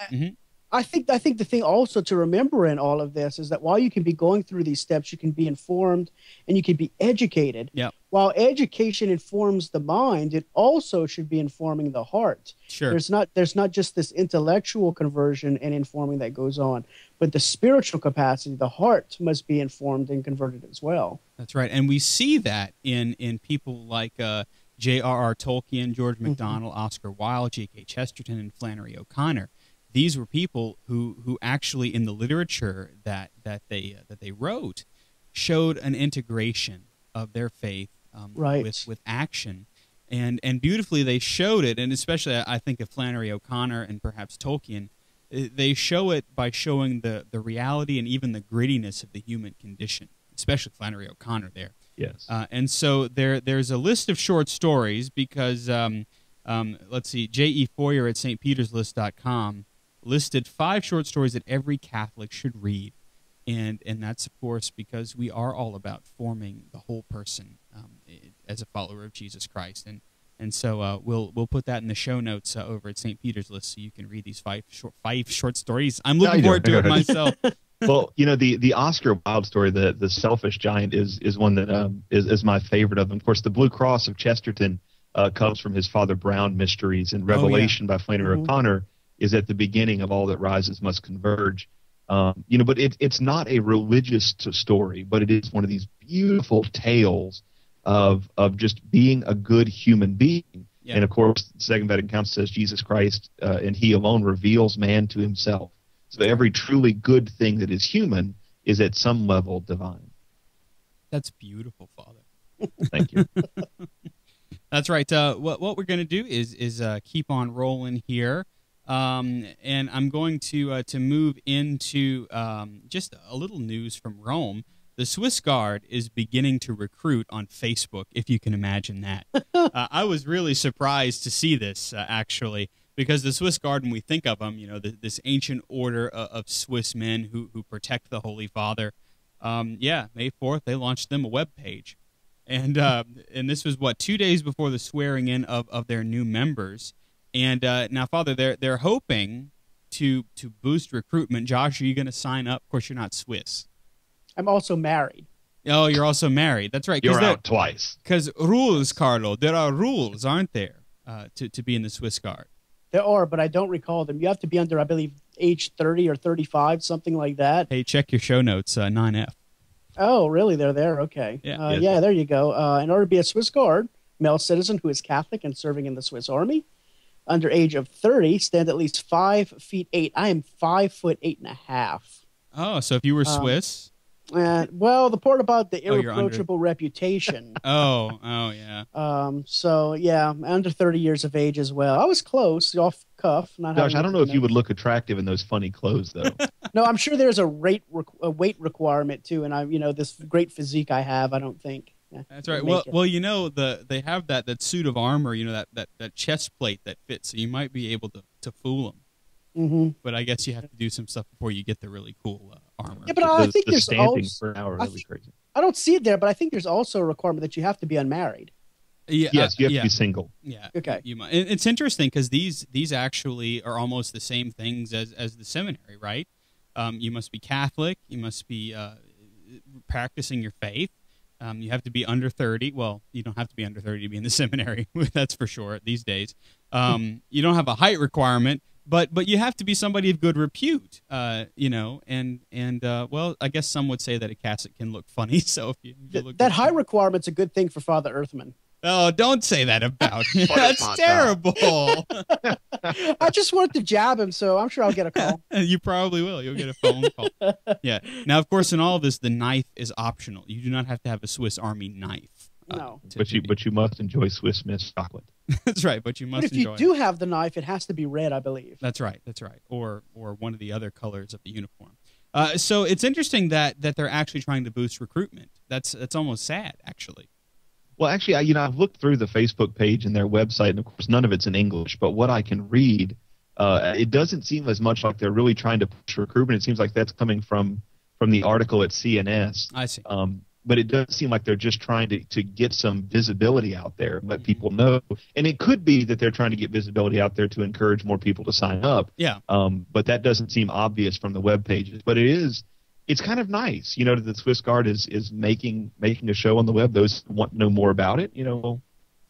I think the thing also to remember in all of this is that while you can be going through these steps, you can be informed and you can be educated. Yeah. While education informs the mind, it also should be informing the heart. Sure. There's not just this intellectual conversion and informing that goes on, but the spiritual capacity, the heart must be informed and converted as well. That's right. And we see that in people like J.R.R. Tolkien, George MacDonald, Oscar Wilde, G.K. Chesterton, and Flannery O'Connor. These were people who actually in the literature that they wrote showed an integration of their faith with action, and beautifully they showed it. And especially I think of Flannery O'Connor and perhaps Tolkien, they show it by showing the reality and even the grittiness of the human condition, especially Flannery O'Connor there. Yes. And so there's a list of short stories because let's see, J.E. Foyer at stpeterslist.com listed 5 short stories that every Catholic should read. And that's, of course, because we are all about forming the whole person as a follower of Jesus Christ. And so we'll put that in the show notes over at St. Peter's List so you can read these 5 short stories. I'm looking forward to it myself. Well, the Oscar Wilde story, the Selfish Giant, is one that is my favorite of them. Of course, the Blue Cross of Chesterton comes from his Father Brown mysteries, and Revelation by Flannery O'Connor is at the beginning of All That Rises Must Converge. But it's not a religious story, but it is one of these beautiful tales of just being a good human being. Yeah. And of course, the Second Vatican Council says Jesus Christ and He alone reveals man to himself. So every truly good thing that is human is at some level divine. That's beautiful, Father. Thank you. That's right. What we're going to do is keep on rolling here. And I'm going to move into just a little news from Rome. The Swiss Guard is beginning to recruit on Facebook, if you can imagine that. I was really surprised to see this, actually, because the Swiss Guard, when we think of them, this ancient order of Swiss men who protect the Holy Father, May 4th, they launched them a web page. And this was, 2 days before the swearing in of their new members. And now, Father, they're hoping to boost recruitment. Josh, are you going to sign up? Of course, you're not Swiss. I'm also married. Oh, you're also married. That's right. You're out twice. Because rules, Carlo. There are rules, aren't there, to be in the Swiss Guard? There are, but I don't recall them. You have to be under, I believe, age 30 or 35, something like that. Hey, check your show notes, 9F. Oh, really? They're there? Okay. Yeah, there you go. In order to be a Swiss Guard, male citizen who is Catholic and serving in the Swiss Army, under age of 30, stand at least 5'8". I am 5'8.5". Oh, so if you were Swiss? Well, the part about the Oh, you're irreproachable reputation. Oh, yeah. So yeah, under 30 years of age as well. I was close, off cuff. Not Josh, having I don't know if you would notes. look attractive in those funny clothes, though. No, I'm sure there's a weight requirement too, and this great physique I have, I don't think. That's right. would make Well, it. they have that suit of armor, that chest plate that fits, so you might be able to fool them. Mm-hmm. But I guess you have to do some stuff before you get the really cool armor. Yeah, but I think the there's standing also, for an hour, I that'd be think- crazy. I don't see it there, but I think there's also a requirement that you have to be unmarried. Yeah, Yes, you have yeah. to be single. Yeah. Okay. You might. It's interesting because these actually are almost the same things as the seminary, right? You must be Catholic. You must be practicing your faith. You have to be under 30. Well, you don't have to be under 30 to be in the seminary. That's for sure these days. You don't have a height requirement, but you have to be somebody of good repute. Well, I guess some would say that a cassock can look funny. So if you look That height requirement's a good thing for Father Earthman. Oh, don't say that about me. That's terrible. I just wanted to jab him, so I'm sure I'll get a call. You probably will. You'll get a phone call. Yeah. Now, of course, in all of this, the knife is optional. You do not have to have a Swiss Army knife. No. But you must enjoy Swiss Miss chocolate. That's right. But you must But if enjoy you do it. have the knife, it has to be red, I believe. That's right. That's right. Or one of the other colors of the uniform. So it's interesting that they're actually trying to boost recruitment. That's almost sad, actually. Well, actually, I've looked through the Facebook page and their website, and of course, none of it's in English. But what I can read, it doesn't seem as much like they're really trying to push recruitment. It seems like that's coming from the article at CNS. I see. But it does seem like they're just trying to get some visibility out there, let people know. And it could be that they're trying to get visibility out there to encourage more people to sign up. Yeah. But that doesn't seem obvious from the web pages. But it's kind of nice, that the Swiss Guard is making a show on the web. Those who want to know more about it, well,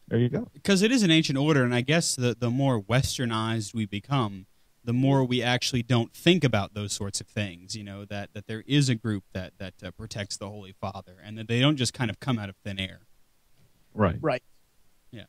there you go. Because it is an ancient order, and I guess the more westernized we become, the more we actually don't think about those sorts of things, that there is a group that protects the Holy Father, and that they don't just kind of come out of thin air. Right. Right. Yeah.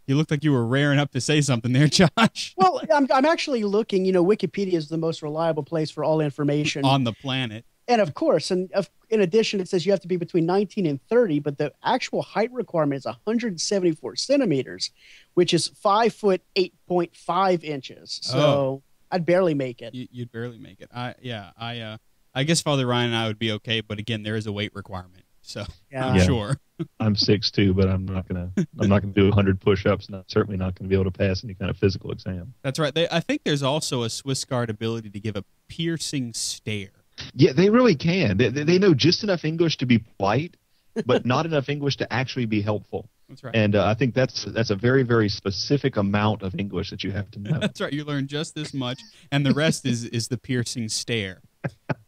You looked like you were raring up to say something there, Josh. Well, I'm actually looking. Wikipedia is the most reliable place for all information On the planet. And of course, in addition, it says you have to be between 19 and 30, but the actual height requirement is 174 centimeters, which is 5 foot 8.5 inches. So I'd barely make it. You'd barely make it. I guess Father Ryan and I would be okay, but again, there is a weight requirement. So Yeah. I'm Yeah. sure. I'm 6'2", but I'm not gonna do 100 push-ups, and I'm certainly not gonna be able to pass any kind of physical exam. That's right. I think there's also a Swiss Guard ability to give a piercing stare. Yeah, they really can. They know just enough English to be polite, but not enough English to actually be helpful. That's right. And I think that's a very, very specific amount of English that you have to know. That's right. You learn just this much, and the rest is the piercing stare.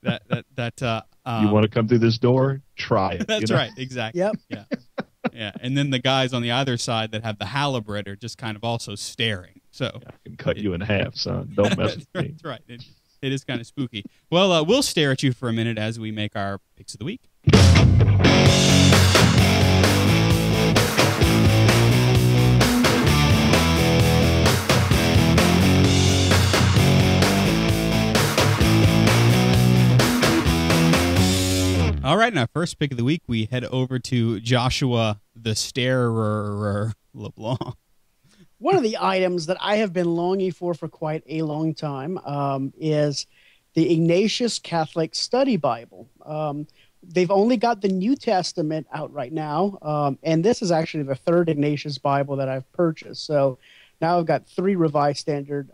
You want to come through this door? Try it. That's right. Exactly. Yep. Yeah. Yeah. And then the guys on the other side that have the halberd are just kind of also staring. So I can cut you in half, son. Don't mess with me. that's right. It is kind of spooky. Well, we'll stare at you for a minute as we make our picks of the week. All right, now first pick of the week, we head over to Joshua the Starer LeBlanc. One of the items that I have been longing for quite a long time is the Ignatius Catholic Study Bible. They've only got the New Testament out right now, and this is actually the third Ignatius Bible that I've purchased. So now I've got 3 Revised Standard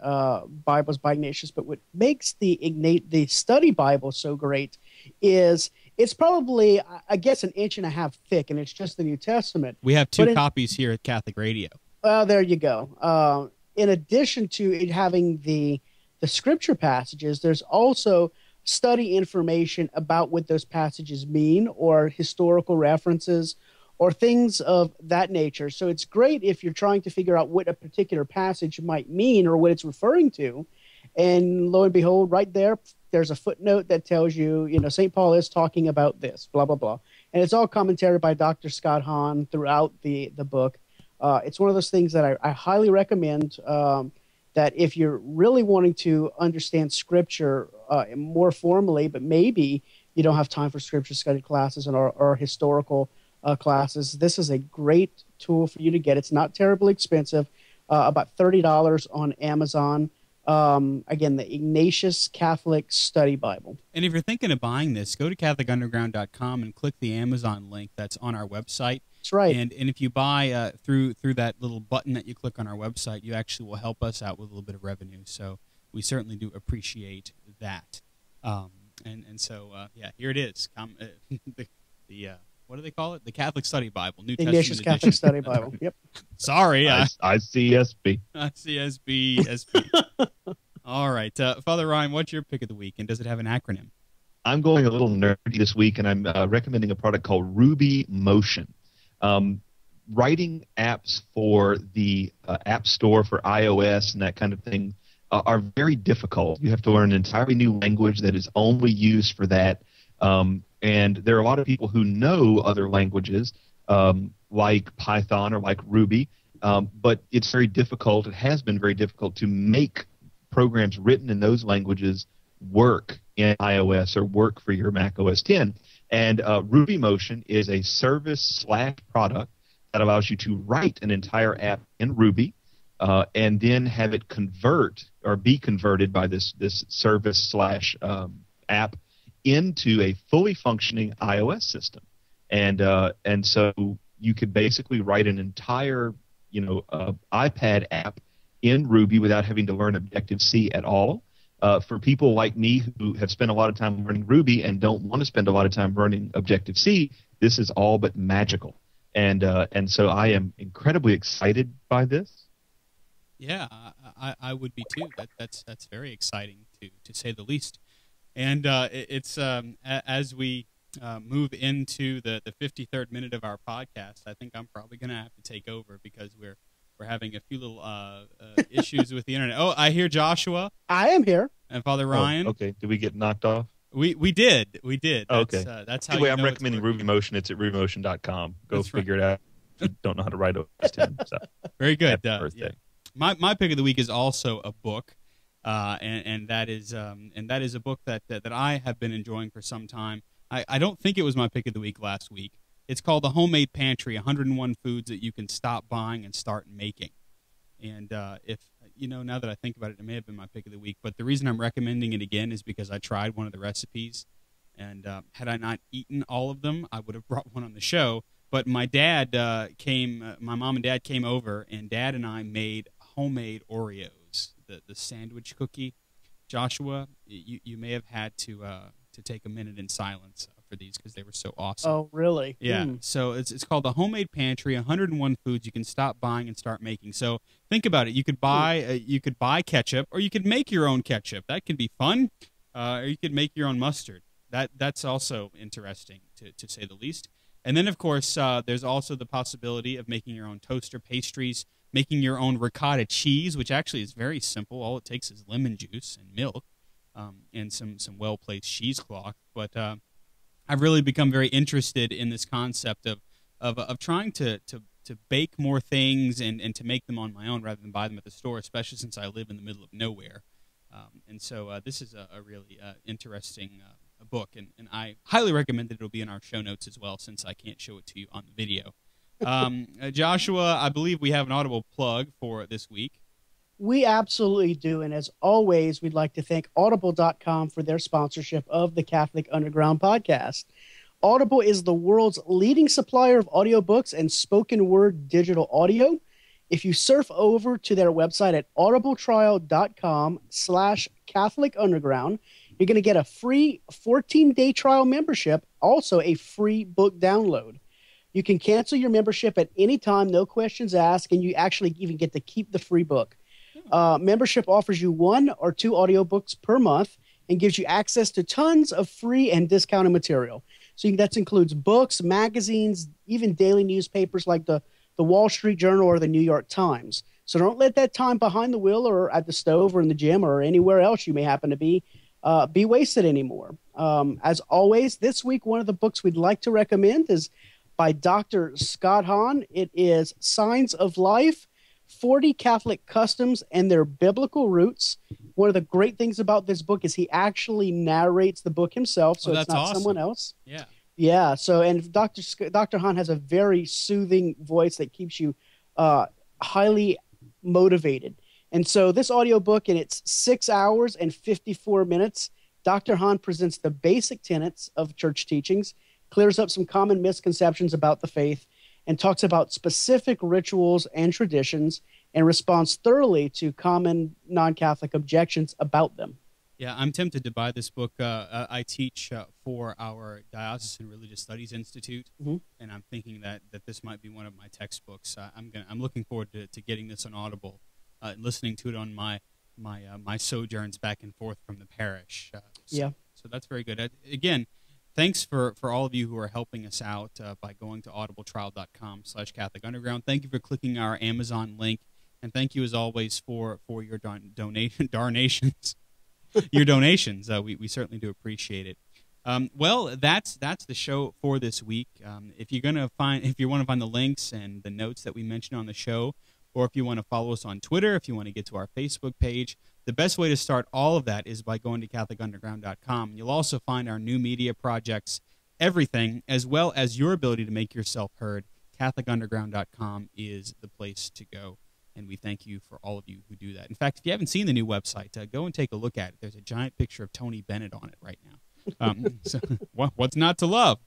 Bibles by Ignatius. But what makes the Study Bible so great is it's probably, I guess, 1.5 inches thick, and it's just the New Testament. We have 2 copies here at Catholic Radio. Well, there you go. In addition to it having the scripture passages, there's also study information about what those passages mean, or historical references, or things of that nature. So it's great if you're trying to figure out what a particular passage might mean or what it's referring to. And lo and behold, right there's a footnote that tells you, St. Paul is talking about this, blah, blah, blah. And it's all commentary by Dr. Scott Hahn throughout the book. It's one of those things that I highly recommend, that if you're really wanting to understand Scripture more formally, but maybe you don't have time for scripture study classes or historical classes, this is a great tool for you to get. It's not terribly expensive, about $30 on Amazon. Again, the Ignatius Catholic Study Bible. And if you're thinking of buying this, go to CatholicUnderground.com and click the Amazon link that's on our website. That's right. And if you buy through that little button that you click on our website, you actually will help us out with a little bit of revenue. So we certainly do appreciate that. So here it is. What do they call it? The Catholic Study Bible, New Ignatius Testament Catholic edition. Study Bible. Yep. Sorry, ICSB. ICSB. All right, Father Ryan, what's your pick of the week, and does it have an acronym? I'm going a little nerdy this week, and I'm recommending a product called Ruby Motion. Writing apps for the App Store for iOS and that kind of thing are very difficult. You have to learn an entirely new language that is only used for that. And there are a lot of people who know other languages, like Python or like Ruby, but it's very difficult. It has been very difficult to make programs written in those languages work in iOS or work for your Mac OS X. And Ruby Motion is a service/product that allows you to write an entire app in Ruby and then have it convert or be converted by this service/app into a fully functioning iOS system. And so you could basically write an entire iPad app in Ruby without having to learn Objective-C at all. For people like me who have spent a lot of time learning Ruby and don't want to spend a lot of time learning Objective-C, this is all but magical. And so I am incredibly excited by this. Yeah, I would be too. That's very exciting to say the least. And it's as we move into the 53rd minute of our podcast, I think I'm probably going to have to take over because we're having a few little issues with the internet. Oh, I hear Joshua. I am here. And Father Ryan. Oh, okay. Did we get knocked off? We did. Okay. That's how. Anyway, you I'm know recommending Ruby Motion. It's at rubymotion.com. Go That's figure it out. If you don't know how to write OS 10. So. Very good. Happy birthday. Yeah. My pick of the week is also a book. And that is a book that I have been enjoying for some time. I don't think it was my pick of the week last week. It's called The Homemade Pantry: 101 Foods That You Can Stop Buying and Start Making. And if now that I think about it, it may have been my pick of the week. But the reason I'm recommending it again is because I tried one of the recipes, and had I not eaten all of them, I would have brought one on the show. But my dad my mom and dad came over, and Dad and I made homemade Oreos. The sandwich cookie. Joshua, you may have had to take a minute in silence for these because they were so awesome. Oh, really? Yeah. So it's called The Homemade Pantry: 101 Foods You Can Stop Buying and Start Making. So think about it. You could buy ketchup, or you could make your own ketchup. That can be fun. Or you could make your own mustard. That's also interesting to say the least. And then of course there's also the possibility of making your own toaster pastries, making your own ricotta cheese, which actually is very simple. All it takes is lemon juice and milk, and some well-placed cheesecloth. But I've really become very interested in this concept of trying to bake more things and to make them on my own rather than buy them at the store, especially since I live in the middle of nowhere. And so this is a really interesting book, and I highly recommend that it'll be in our show notes as well, since I can't show it to you on the video. Joshua, I believe we have an Audible plug for this week. We absolutely do. And as always, we'd like to thank Audible.com for their sponsorship of the Catholic Underground podcast. Audible is the world's leading supplier of audiobooks and spoken word digital audio. If you surf over to their website at audibletrial.com/Catholic Underground, you're going to get a free 14-day trial membership, also a free book download. You can cancel your membership at any time, no questions asked, and you actually even get to keep the free book. Membership offers you 1 or 2 audiobooks per month and gives you access to tons of free and discounted material. So that includes books, magazines, even daily newspapers like the Wall Street Journal or the New York Times. So don't let that time behind the wheel or at the stove or in the gym or anywhere else you may happen to be wasted anymore. As always, this week, one of the books we'd like to recommend is by Dr. Scott Hahn. It is Signs of Life 40 Catholic customs and their biblical roots. One of the great things about this book is he actually narrates the book himself, so it's not someone else. Yeah. Yeah. So, and Dr. Hahn has a very soothing voice that keeps you highly motivated. And so this audiobook, in its 6 hours and 54 minutes, Dr. Hahn presents the basic tenets of church teachings, clears up some common misconceptions about the faith, and talks about specific rituals and traditions, and responds thoroughly to common non-Catholic objections about them. Yeah, I'm tempted to buy this book. I teach for our Diocesan Religious Studies Institute, and I'm thinking that this might be one of my textbooks. I'm looking forward to getting this on Audible, and listening to it on my sojourns back and forth from the parish. So that's very good. Again, thanks for all of you who are helping us out by going to audibletrial.com/Catholic Underground. Thank you for clicking our Amazon link, and thank you as always for your donations. Your donations. We certainly do appreciate it. Well, that's the show for this week. If you want to find the links and the notes that we mentioned on the show, or if you want to follow us on Twitter, if you want to get to our Facebook page, the best way to start all of that is by going to CatholicUnderground.com. You'll also find our new media projects, everything, as well as your ability to make yourself heard. CatholicUnderground.com is the place to go. And we thank you for all of you who do that. In fact, if you haven't seen the new website, go and take a look at it. There's a giant picture of Tony Bennett on it right now. So, what's not to love?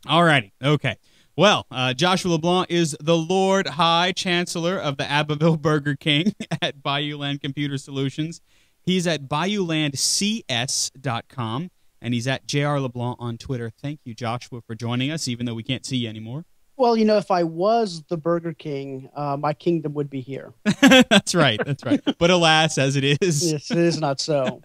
All righty. Okay. Well, Joshua LeBlanc is the Lord High Chancellor of the Abbeville Burger King at Bayouland Computer Solutions. He's at BayoulandCS.com, and he's at JR LeBlanc on Twitter. Thank you, Joshua, for joining us, even though we can't see you anymore. Well, if I was the Burger King, my kingdom would be here. That's right. That's right. But alas, as it is. Yes, it is not so.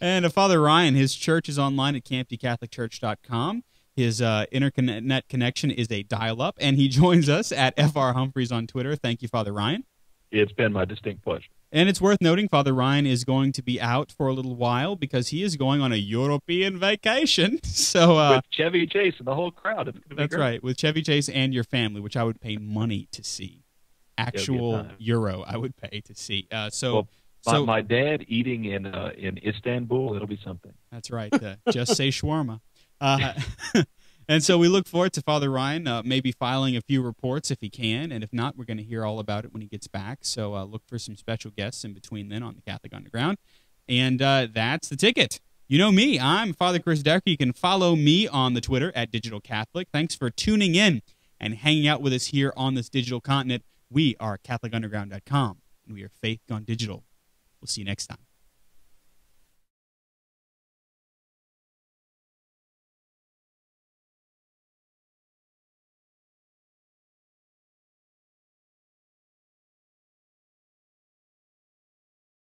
And Father Ryan, his church is online at campycatholicchurch.com. His internet connection is a dial-up, and he joins us at FR Humphreys on Twitter. Thank you, Father Ryan. It's been my distinct pleasure. And it's worth noting Father Ryan is going to be out for a little while because he is going on a European vacation. So with Chevy Chase and the whole crowd. It's that's great. Right, with Chevy Chase and your family, which I would pay money to see. Actual euro I would pay to see. My dad eating in Istanbul, it'll be something. That's right. Just say shawarma. And so we look forward to Father Ryan maybe filing a few reports if he can, and if not, we're going to hear all about it when he gets back. So look for some special guests in between then on the Catholic Underground. And that's the ticket. You know me. I'm Father Chris Decker. You can follow me on the Twitter at Digital Catholic. Thanks for tuning in and hanging out with us here on this digital continent. We are CatholicUnderground.com, and we are Faith Gone Digital. We'll see you next time.